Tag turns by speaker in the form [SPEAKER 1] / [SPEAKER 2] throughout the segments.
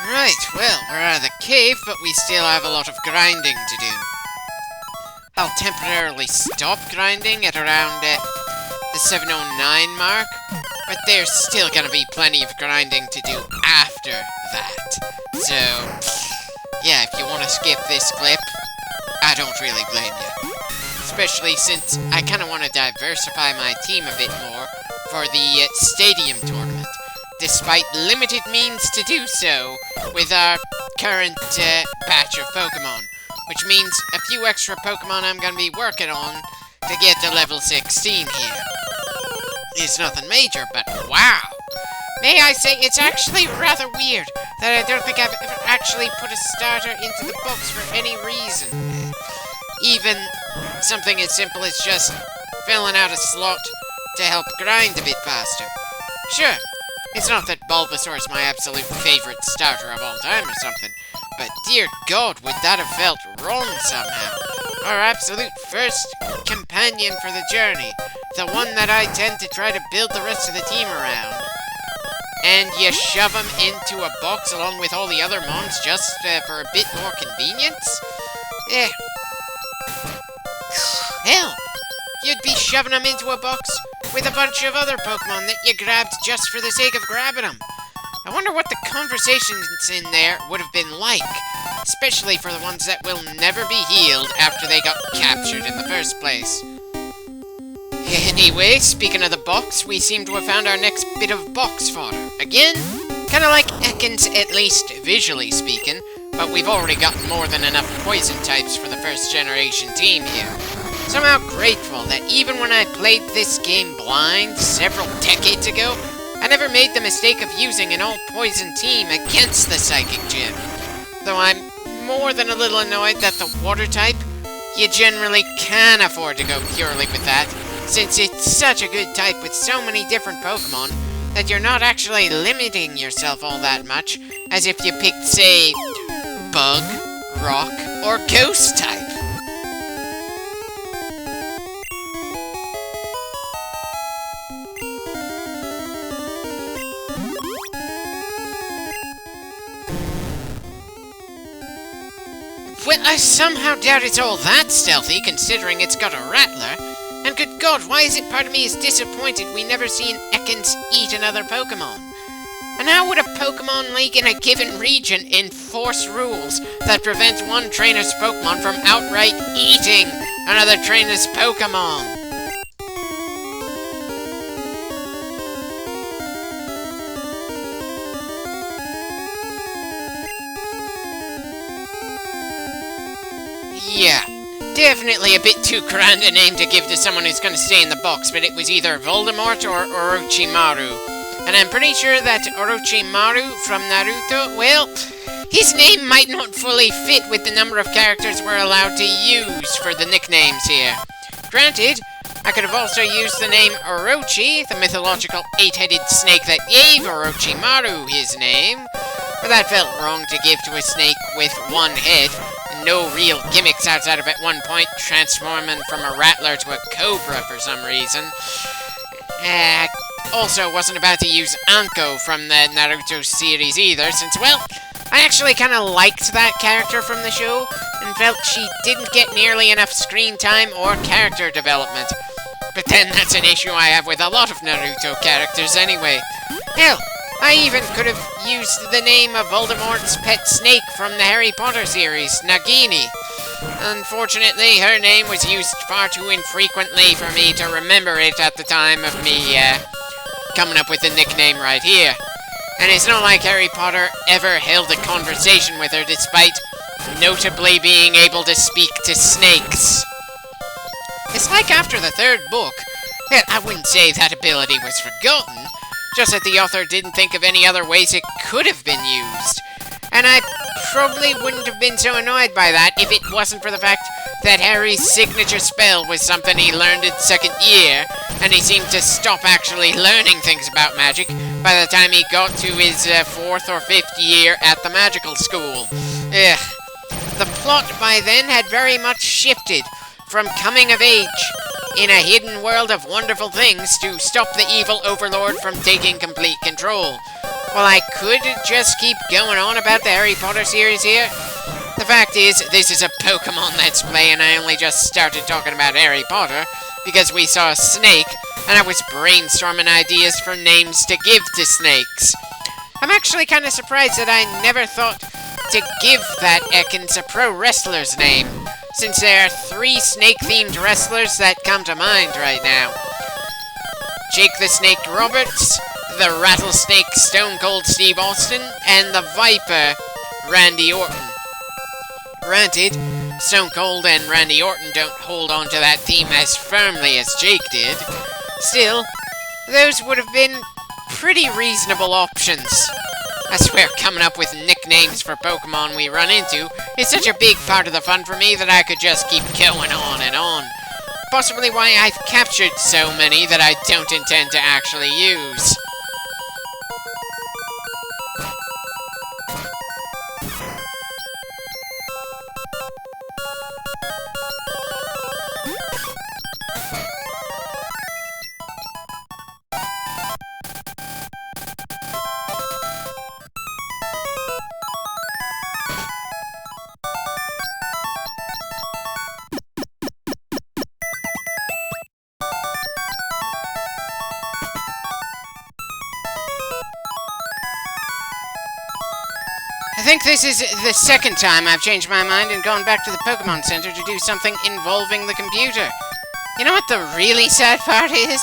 [SPEAKER 1] Right, well, we're out of the cave, but we still have a lot of grinding to do. I'll temporarily stop grinding at around the 709 mark, but there's still gonna be plenty of grinding to do after that. So, yeah, if you want to skip this clip, I don't really blame you. Especially since I kind of want to diversify my team a bit more for the stadium tournament, despite limited means to do so with our current batch of Pokemon, which means a few extra Pokemon I'm going to be working on to get to level 16 here. It's nothing major, but wow! May I say, it's actually rather weird that I don't think I've ever actually put a starter into the box for any reason. Even something as simple as just filling out a slot to help grind a bit faster. Sure, it's not that Bulbasaur is my absolute favorite starter of all time or something, but dear God, would that have felt wrong somehow? Our absolute first companion for the journey, the one that I tend to try to build the rest of the team around. And you shove him into a box along with all the other mons just for a bit more convenience? Eh. Hell, you'd be shoving them into a box with a bunch of other Pokemon that you grabbed just for the sake of grabbing them. I wonder what the conversations in there would have been like, especially for the ones that will never be healed after they got captured in the first place. Anyway, speaking of the box, we seem to have found our next bit of box fodder. Again, kinda like Ekans, at least visually speaking, but we've already got more than enough poison types for the first generation team here. Somehow grateful that even when I played this game blind several decades ago, I never made the mistake of using an all-poison team against the Psychic Gym. Though I'm more than a little annoyed that the water type, you generally can afford to go purely with that, since it's such a good type with so many different Pokemon that you're not actually limiting yourself all that much, as if you picked, say, Bug, Rock, or Ghost type. Well, I somehow doubt it's all that stealthy, considering it's got a Rattler. And good God, why is it part of me is disappointed we never seen Ekans eat another Pokemon? And how would a Pokemon League in a given region enforce rules that prevent one trainer's Pokemon from outright eating another trainer's Pokemon? Yeah, definitely a bit too grand a name to give to someone who's going to stay in the box, but it was either Voldemort or Orochimaru. And I'm pretty sure that Orochimaru from Naruto, well, his name might not fully fit with the number of characters we're allowed to use for the nicknames here. Granted, I could have also used the name Orochi, the mythological 8-headed snake that gave Orochimaru his name, but that felt wrong to give to a snake with one head, and no real gimmicks outside of at one point transforming from a Rattler to a Cobra for some reason. Also wasn't about to use Anko from the Naruto series either, since, well, I actually kind of liked that character from the show, and felt she didn't get nearly enough screen time or character development. But then that's an issue I have with a lot of Naruto characters anyway. Hell, I even could have used the name of Voldemort's pet snake from the Harry Potter series, Nagini. Unfortunately, her name was used far too infrequently for me to remember it at the time of me, coming up with the nickname right here. And it's not like Harry Potter ever held a conversation with her, despite notably being able to speak to snakes. It's like after the third book, well, I wouldn't say that ability was forgotten, just that the author didn't think of any other ways it could have been used. And I probably wouldn't have been so annoyed by that if it wasn't for the fact that Harry's signature spell was something he learned in second year, and he seemed to stop actually learning things about magic by the time he got to his fourth or fifth year at the magical school. Ugh. The plot by then had very much shifted from coming of age in a hidden world of wonderful things to stop the evil overlord from taking complete control. Well, I could just keep going on about the Harry Potter series here. The fact is, this is a Pokemon Let's Play, and I only just started talking about Harry Potter because we saw a snake, and I was brainstorming ideas for names to give to snakes. I'm actually kind of surprised that I never thought to give that Ekans a pro wrestler's name, since there are 3 snake-themed wrestlers that come to mind right now. Jake the Snake Roberts, the Rattlesnake Stone Cold Steve Austin, and the Viper Randy Orton. Granted, Stone Cold and Randy Orton don't hold on to that theme as firmly as Jake did. Still, those would have been pretty reasonable options. I swear, coming up with nicknames for Pokemon we run into is such a big part of the fun for me that I could just keep going on and on. Possibly why I've captured so many that I don't intend to actually use. I think this is the second time I've changed my mind and gone back to the Pokemon Center to do something involving the computer. You know what the really sad part is?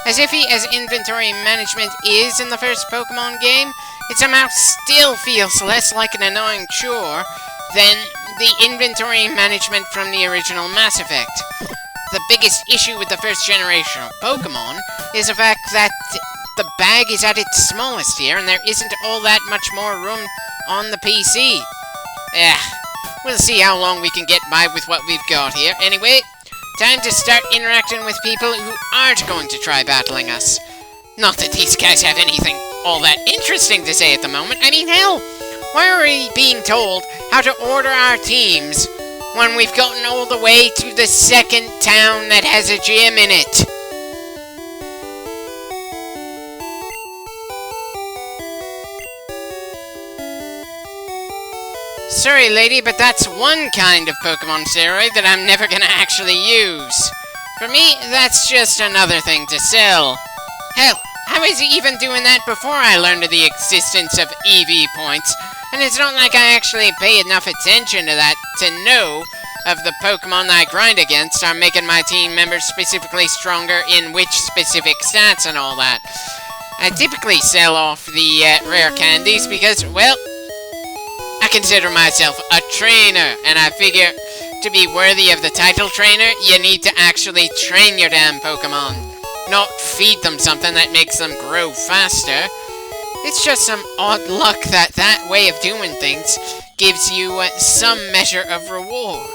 [SPEAKER 1] As iffy as inventory management is in the first Pokemon game, it somehow still feels less like an annoying chore than the inventory management from the original Mass Effect. The biggest issue with the first generation of Pokemon is the fact that the bag is at its smallest here and there isn't all that much more room on the PC. We'll see how long we can get by with what we've got here. Anyway, time to start interacting with people who aren't going to try battling us. Not that these guys have anything all that interesting to say at the moment. I mean, hell, why are we being told how to order our teams when we've gotten all the way to the second town that has a gym in it? Sorry, lady, but that's one kind of Pokemon steroid that I'm never gonna actually use. For me, that's just another thing to sell. Hell, I was even doing that before I learned of the existence of EV points, and it's not like I actually pay enough attention to that to know of the Pokemon I grind against are making my team members specifically stronger in which specific stats and all that. I typically sell off the rare candies because, well, I consider myself a trainer, and I figure to be worthy of the title trainer, you need to actually train your damn Pokemon, not feed them something that makes them grow faster. It's just some odd luck that that way of doing things gives you some measure of reward.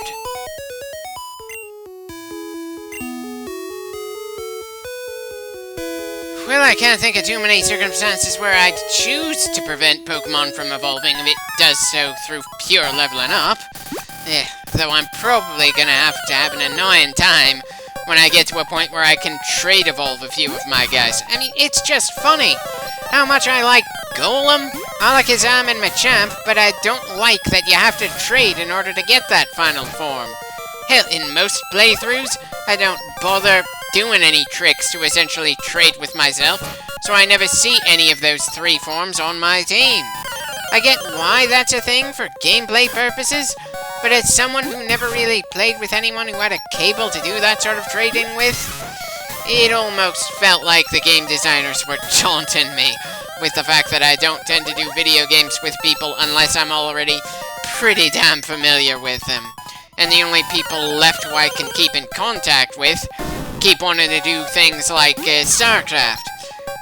[SPEAKER 1] Well, I can't think of too many circumstances where I'd choose to prevent Pokemon from evolving if it does so through pure leveling up. Though I'm probably gonna have to have an annoying time when I get to a point where I can trade evolve a few of my guys. I mean, it's just funny how much I like Golem, Alakazam, and Machamp, but I don't like that you have to trade in order to get that final form. Hell, in most playthroughs, I don't bother doing any tricks to essentially trade with myself, so I never see any of those 3 forms on my team. I get why that's a thing for gameplay purposes, but as someone who never really played with anyone who had a cable to do that sort of trading with, it almost felt like the game designers were taunting me with the fact that I don't tend to do video games with people unless I'm already pretty damn familiar with them. And the only people left who I can keep in contact with keep wanting to do things like StarCraft.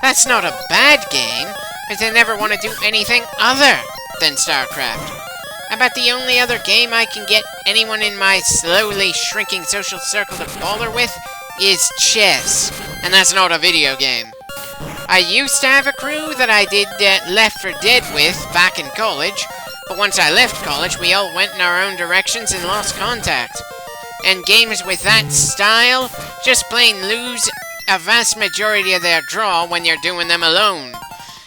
[SPEAKER 1] That's not a bad game, but they never want to do anything other than StarCraft. About the only other game I can get anyone in my slowly shrinking social circle to bother with is chess, and that's not a video game. I used to have a crew that I did Left 4 Dead with back in college, but once I left college, we all went in our own directions and lost contact. And games with that style just plain lose a vast majority of their draw when you're doing them alone.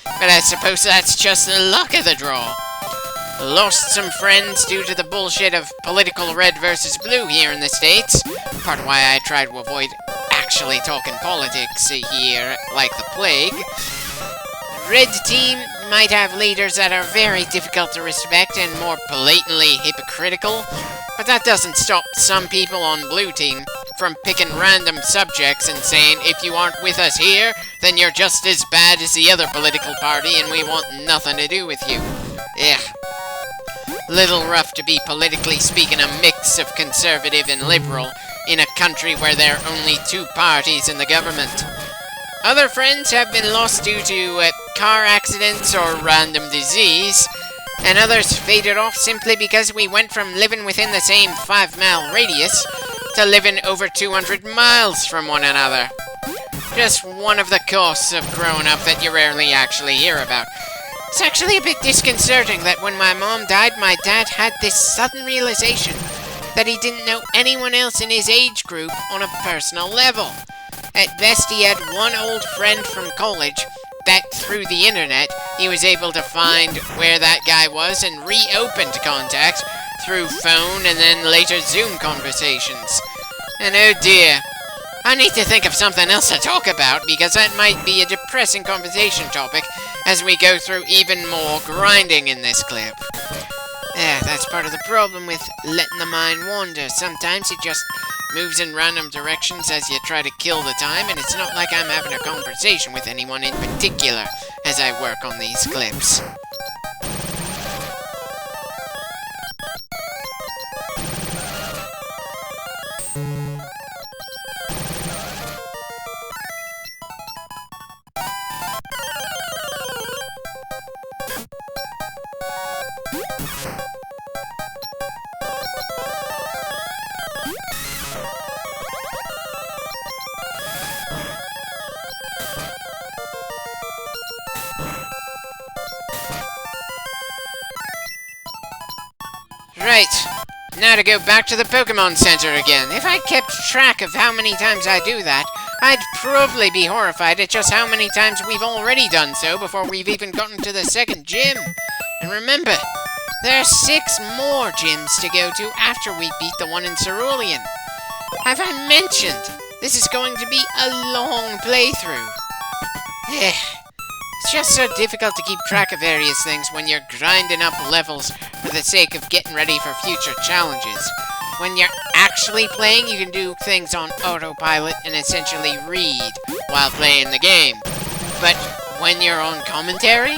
[SPEAKER 1] but I suppose that's just the luck of the draw. Lost some friends due to the bullshit of political red versus blue here in the States. Part of why I try to avoid actually talking politics here like the plague. Red team might have leaders that are very difficult to respect and more blatantly hypocritical, but that doesn't stop some people on blue team from picking random subjects and saying, if you aren't with us here, then you're just as bad as the other political party and we want nothing to do with you. Ugh. Little rough to be politically speaking a mix of conservative and liberal in a country where there are only two parties in the government. Other friends have been lost due to car accidents or random disease, and others faded off simply because we went from living within the same 5-mile radius to living over 200 miles from one another. Just one of the costs of growing up that you rarely actually hear about. It's actually a bit disconcerting that when my mom died, my dad had this sudden realization that he didn't know anyone else in his age group on a personal level. At best, he had one old friend from college that, through the internet, he was able to find where that guy was and reopened contact through phone and then later Zoom conversations. And oh dear, I need to think of something else to talk about because that might be a depressing conversation topic as we go through even more grinding in this clip. That's part of the problem with letting the mind wander. Sometimes it just moves in random directions as you try to kill the time, and it's not like I'm having a conversation with anyone in particular as I work on these clips. Right, now to go back to the Pokemon Center again. If I kept track of how many times I do that, I'd probably be horrified at just how many times we've already done so before we've even gotten to the second gym. And remember, there are 6 more gyms to go to after we beat the one in Cerulean. Have I mentioned this is going to be a long playthrough? It's just so difficult to keep track of various things when you're grinding up levels for the sake of getting ready for future challenges. When you're actually playing, you can do things on autopilot and essentially read while playing the game. But when you're on commentary,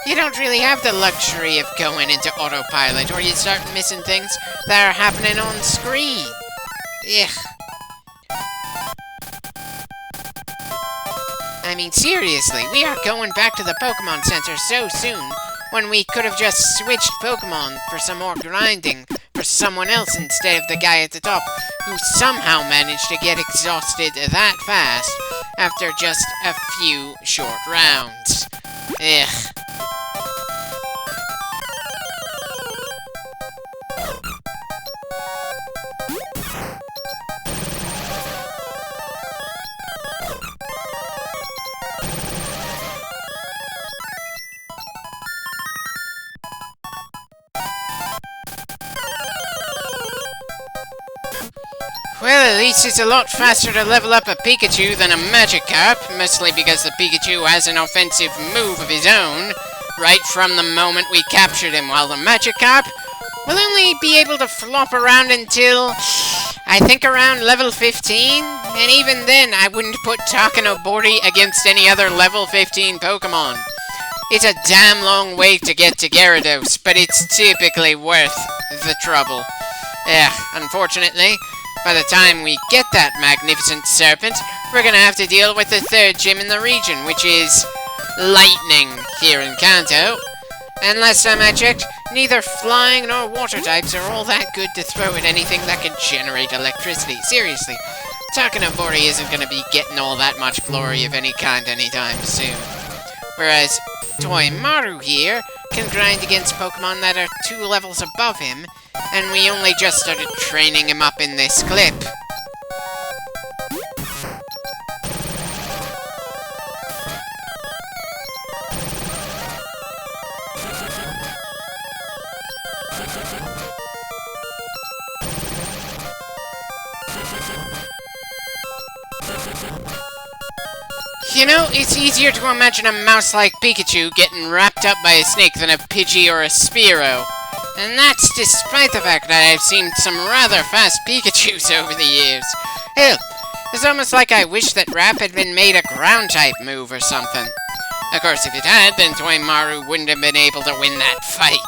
[SPEAKER 1] you don't really have the luxury of going into autopilot, or you start missing things that are happening on screen. Ugh. I mean, seriously, we are going back to the Pokemon Center so soon, when we could have just switched Pokemon for some more grinding for someone else instead of the guy at the top, who somehow managed to get exhausted that fast after just a few short rounds. Ugh. Well, at least it's a lot faster to level up a Pikachu than a Magikarp, mostly because the Pikachu has an offensive move of his own, right from the moment we captured him, while the Magikarp will only be able to flop around until, I think, around level 15, and even then I wouldn't put Takenobori against any other level 15 Pokemon. It's a damn long way to get to Gyarados, but it's typically worth the trouble. Unfortunately, by the time we get that magnificent serpent, we're gonna have to deal with the 3rd gym in the region, which is Lightning here in Kanto. And last time I checked, neither flying nor water types are all that good to throw at anything that can generate electricity. Seriously, Takenobori isn't gonna be getting all that much glory of any kind anytime soon. Whereas Toimaru here can grind against Pokemon that are 2 levels above him, and we only just started training him up in this clip. You know, it's easier to imagine a mouse like Pikachu getting wrapped up by a snake than a Pidgey or a Spearow. And that's despite the fact that I've seen some rather fast Pikachus over the years. Hell, it's almost like I wish that Rap had been made a ground-type move or something. Of course, if it had, then Toymaru wouldn't have been able to win that fight.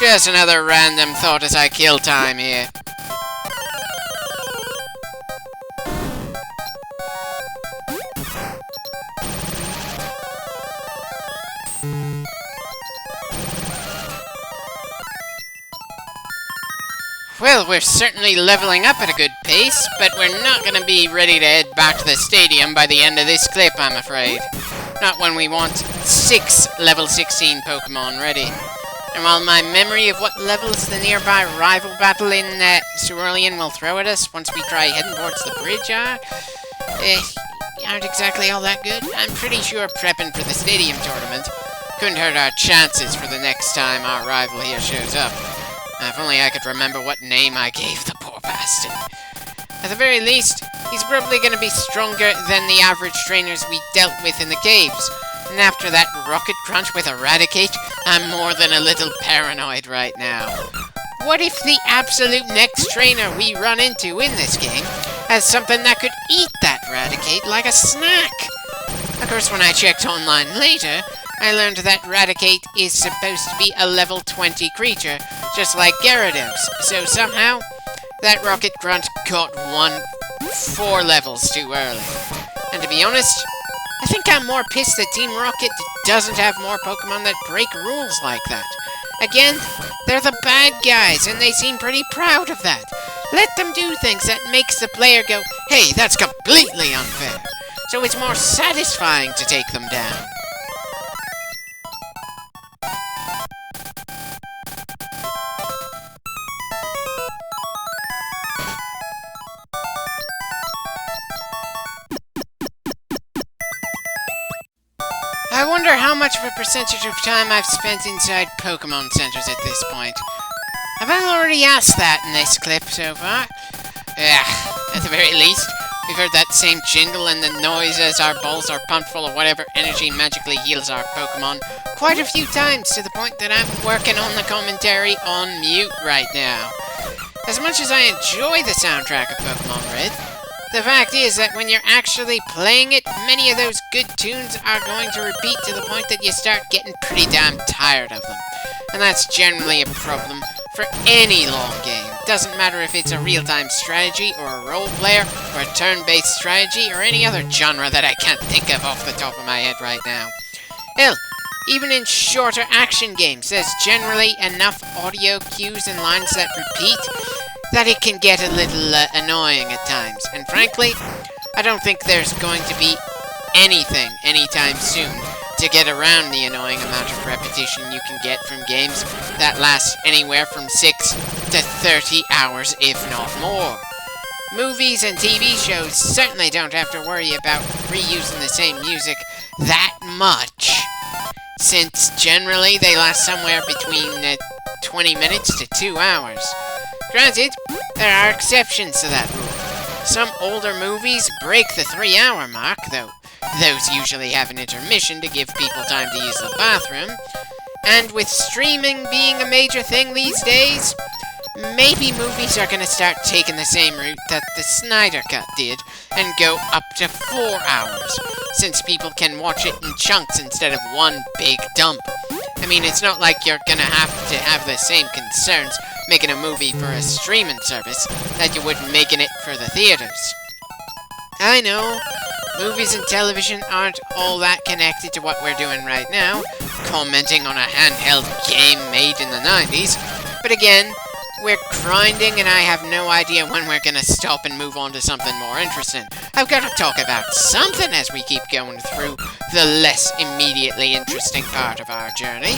[SPEAKER 1] Just another random thought as I kill time here. Well, we're certainly leveling up at a good pace, but we're not going to be ready to head back to the stadium by the end of this clip, I'm afraid. Not when we want 6 level 16 Pokemon ready. And while my memory of what levels the nearby rival battle in Cerulean will throw at us once we try heading towards the bridge aren't exactly all that good, I'm pretty sure prepping for the stadium tournament couldn't hurt our chances for the next time our rival here shows up. If only I could remember what name I gave the poor bastard. At the very least, he's probably going to be stronger than the average trainers we dealt with in the caves. And after that rocket crunch with Eradicate, I'm more than a little paranoid right now. What if the absolute next trainer we run into in this game has something that could eat that Eradicate like a snack? Of course, when I checked online later, I learned that Raticate is supposed to be a level 20 creature, just like Gyarados, so somehow, that Rocket Grunt got 4 levels too early. And to be honest, I think I'm more pissed that Team Rocket doesn't have more Pokemon that break rules like that. Again, they're the bad guys, and they seem pretty proud of that. Let them do things that makes the player go, hey, that's completely unfair. So it's more satisfying to take them down. I wonder how much of a percentage of time I've spent inside Pokemon Centers at this point. Have I already asked that in this clip so far? At the very least, we've heard that same jingle and the noise as our balls are pumped full of whatever energy magically heals our Pokemon quite a few times, to the point that I'm working on the commentary on mute right now. As much as I enjoy the soundtrack of Pokemon Red, the fact is that when you're actually playing it, many of those good tunes are going to repeat to the point that you start getting pretty damn tired of them. And that's generally a problem for any long game. Doesn't matter if it's a real-time strategy, or a role player, or a turn-based strategy, or any other genre that I can't think of off the top of my head right now. Hell, even in shorter action games, there's generally enough audio cues and lines that repeat that it can get a little annoying at times. And frankly, I don't think there's going to be anything anytime soon to get around the annoying amount of repetition you can get from games that last anywhere from 6 to 30 hours, if not more. Movies and TV shows certainly don't have to worry about reusing the same music that much, since generally they last somewhere between 20 minutes to 2 hours. Granted, there are exceptions to that rule. Some older movies break the 3-hour mark, though those usually have an intermission to give people time to use the bathroom. And with streaming being a major thing these days, maybe movies are going to start taking the same route that the Snyder Cut did and go up to 4 hours, since people can watch it in chunks instead of one big dump. I mean, it's not like you're gonna have to have the same concerns making a movie for a streaming service that you would making it for the theaters. I know, movies and television aren't all that connected to what we're doing right now, commenting on a handheld game made in the 90s, but again, we're grinding and I have no idea when we're gonna stop and move on to something more interesting. I've got to talk about something as we keep going through the less immediately interesting part of our journey.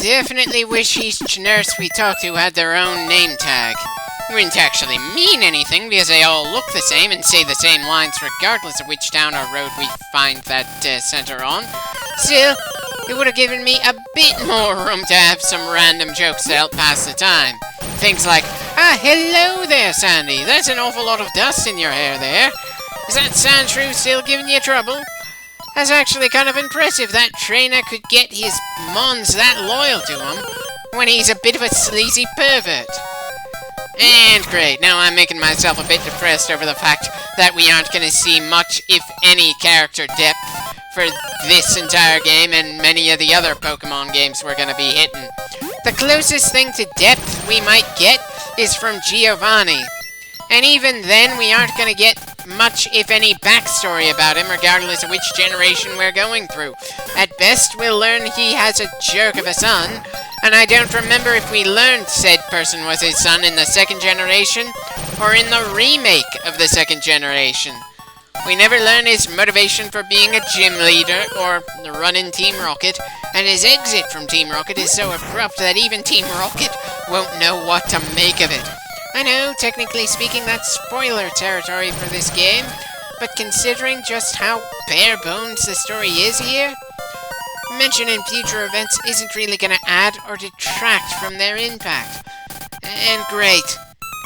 [SPEAKER 1] definitely wish each nurse we talked to had their own name tag. It wouldn't actually mean anything because they all look the same and say the same lines regardless of which town or road we find that center on. Still, it would have given me a bit more room to have some random jokes to help pass the time. Things like, "Ah, hello there, Sandy. That's an awful lot of dust in your hair there. Is that Sandshrew still giving you trouble? That's actually kind of impressive that trainer could get his mons that loyal to him when he's a bit of a sleazy pervert." And great, now I'm making myself a bit depressed over the fact that we aren't going to see much, if any, character depth for this entire game and many of the other Pokemon games we're going to be hitting. The closest thing to depth we might get is from Giovanni. And even then, we aren't going to get much, if any, backstory about him, regardless of which generation we're going through. At best, we'll learn he has a jerk of a son, and I don't remember if we learned said person was his son in the second generation, or in the remake of the second generation. We never learn his motivation for being a gym leader, or running Team Rocket, and his exit from Team Rocket is so abrupt that even Team Rocket won't know what to make of it. I know, technically speaking, that's spoiler territory for this game, but considering just how bare bones the story is here, mention in future events isn't really going to add or detract from their impact. And great,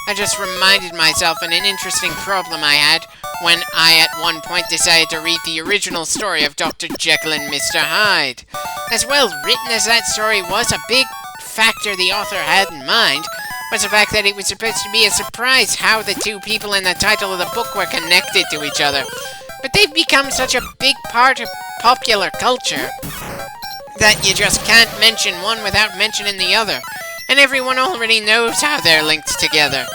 [SPEAKER 1] I just reminded myself of an interesting problem I had when I at one point decided to read the original story of Dr. Jekyll and Mr. Hyde. As well written as that story was, a big factor the author had in mind was the fact that it was supposed to be a surprise how the two people in the title of the book were connected to each other. But they've become such a big part of popular culture that you just can't mention one without mentioning the other, and everyone already knows how they're linked together.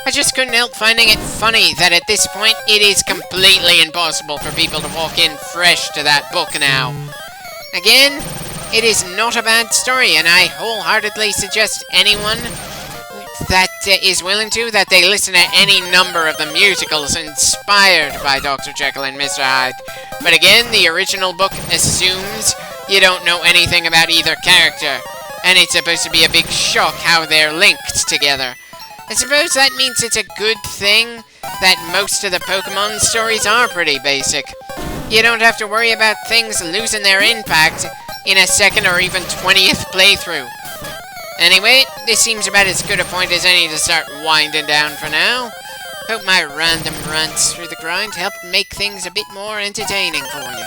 [SPEAKER 1] I just couldn't help finding it funny that at this point it is completely impossible for people to walk in fresh to that book now. Again, it is not a bad story, and I wholeheartedly suggest anyone that is willing to, that they listen to any number of the musicals inspired by Dr. Jekyll and Mr. Hyde. But again, the original book assumes you don't know anything about either character, and it's supposed to be a big shock how they're linked together. I suppose that means it's a good thing that most of the Pokemon stories are pretty basic. You don't have to worry about things losing their impact in a second or even 20th playthrough. Anyway, this seems about as good a point as any to start winding down for now. Hope my random rants through the grind helped make things a bit more entertaining for you.